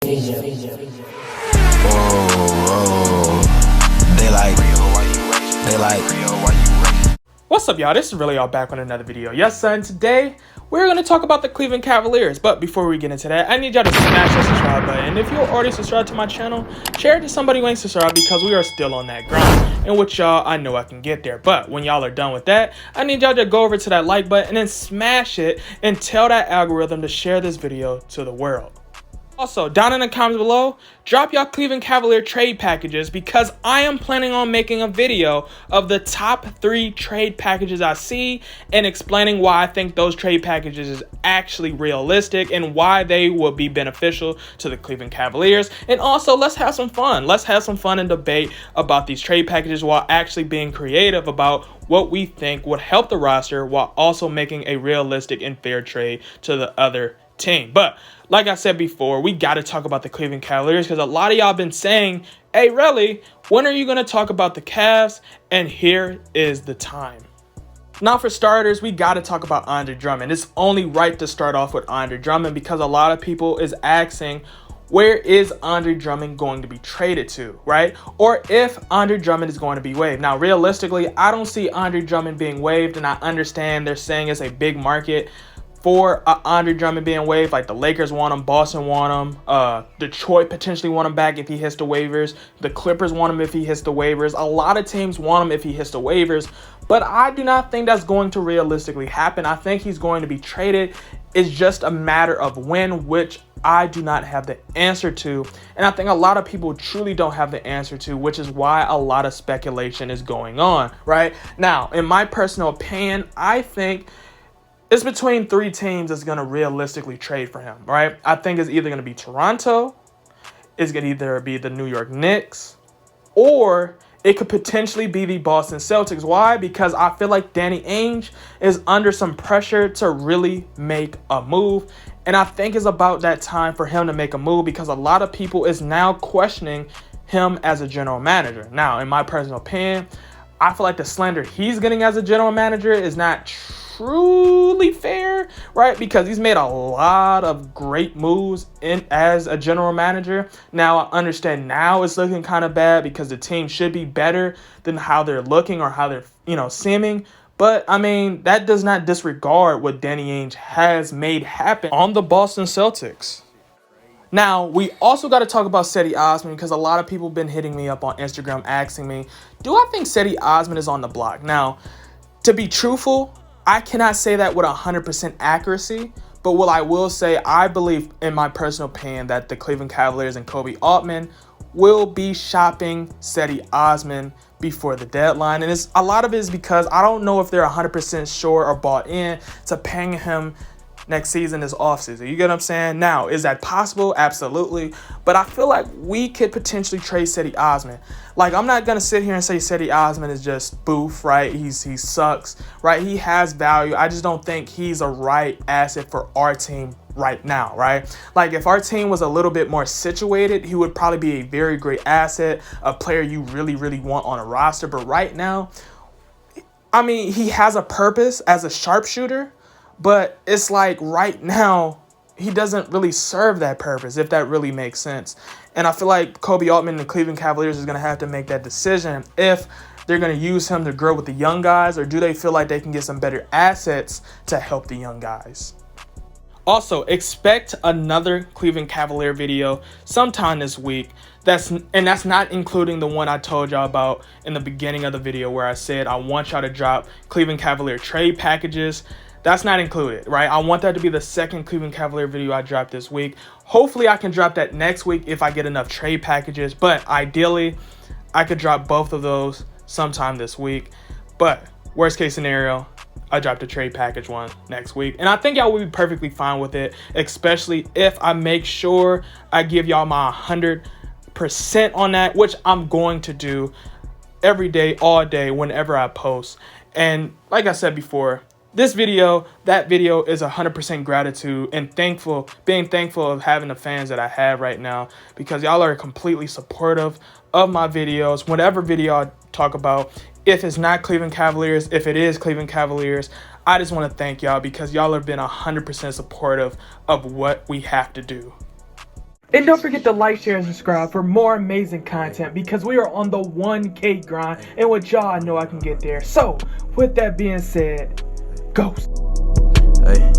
What's up, y'all? This is Relly, all back with another video. Yes, son, today we're going to talk about the Cleveland Cavaliers. But before we get into that, I need y'all to smash that subscribe button. If you're already subscribed to my channel, share it to somebody who ain't subscribed, because we are still on that grind. And with y'all, I know I can get there. But when y'all are done with that, I need y'all to go over to that like button and then smash it and tell that algorithm to share this video to the world. Also, down in the comments below, drop y'all Cleveland Cavalier trade packages, because I am planning on making a video of the top 3 trade packages I see and explaining why I think those trade packages is actually realistic and why they will be beneficial to the Cleveland Cavaliers. And also, let's have some fun. Let's have some fun and debate about these trade packages while actually being creative about what we think would help the roster while also making a realistic and fair trade to the other team. But like I said before, we got to talk about the Cleveland Cavaliers, because a lot of y'all been saying, hey, Relly, when are you going to talk about the Cavs? And here is the time. Now, for starters, we got to talk about Andre Drummond. It's only right to start off with Andre Drummond, because a lot of people is asking, where is Andre Drummond going to be traded to, right? Or if Andre Drummond is going to be waived. Now, realistically, I don't see Andre Drummond being waived, and I understand they're saying it's a big market for Andre Drummond being waived. Like, the Lakers want him, Boston want him, Detroit potentially want him back if he hits the waivers, the Clippers want him if he hits the waivers, a lot of teams want him if he hits the waivers, but I do not think that's going to realistically happen. I think he's going to be traded. It's just a matter of when, which I do not have the answer to, and I think a lot of people truly don't have the answer to, which is why a lot of speculation is going on right now. In my personal opinion, I think it's between 3 teams that's going to realistically trade for him, right? I think it's either going to be Toronto, it's going to either be the New York Knicks, or it could potentially be the Boston Celtics. Why? Because I feel like Danny Ainge is under some pressure to really make a move, and I think it's about that time for him to make a move, because a lot of people is now questioning him as a general manager. Now, in my personal opinion, I feel like the slander he's getting as a general manager is not truly fair, right? Because he's made a lot of great moves as a general manager. Now, I understand now it's looking kind of bad, because the team should be better than how they're looking or how they're, seeming. But, I mean, that does not disregard what Danny Ainge has made happen on the Boston Celtics. Now, we also got to talk about Cedi Osman, because a lot of people have been hitting me up on Instagram asking me, do I think Cedi Osman is on the block? Now, to be truthful, I cannot say that with 100% accuracy, but what I will say, I believe, in my personal opinion, that the Cleveland Cavaliers and Kobe Altman will be shopping Cedi Osman before the deadline. And a lot of it is because I don't know if they're 100% sure or bought in to paying him next season, this offseason. You get what I'm saying? Now, is that possible? Absolutely. But I feel like we could potentially trade Cedi Osman. Like, I'm not going to sit here and say Cedi Osman is just boof, right? He sucks, right? He has value. I just don't think he's a right asset for our team right now, right? Like, if our team was a little bit more situated, he would probably be a very great asset, a player you really, really want on a roster. But right now, I mean, he has a purpose as a sharpshooter, but it's like right now, he doesn't really serve that purpose, if that really makes sense. And I feel like Kobe Altman and the Cleveland Cavaliers is going to have to make that decision if they're going to use him to grow with the young guys, or do they feel like they can get some better assets to help the young guys. Also, expect another Cleveland Cavalier video sometime this week. That's not including the one I told y'all about in the beginning of the video, where I said I want y'all to drop Cleveland Cavalier trade packages. That's not included, right? I want that to be the second Cleveland Cavalier video I drop this week. Hopefully, I can drop that next week if I get enough trade packages. But ideally, I could drop both of those sometime this week. But worst case scenario, I drop the trade package one next week. And I think y'all will be perfectly fine with it, especially if I make sure I give y'all my 100% on that, which I'm going to do every day, all day, whenever I post. And like I said before, that video is 100% gratitude and being thankful of having the fans that I have right now, because y'all are completely supportive of my videos. Whatever video I talk about, if it's not Cleveland Cavaliers, if it is Cleveland Cavaliers, I just want to thank y'all, because y'all have been 100% supportive of what we have to do. And don't forget to like, share, and subscribe for more amazing content because we are on the 1K grind. And with y'all, I know I can get there. So, with that being said, Ghost. Hey,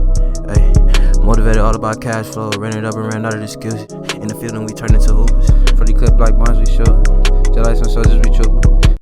motivated all about cash flow. Ran it up and ran out of excuses. In the field and we turned into hoopers. For the clip like bonds we shoot. Just like some soldiers we trooping.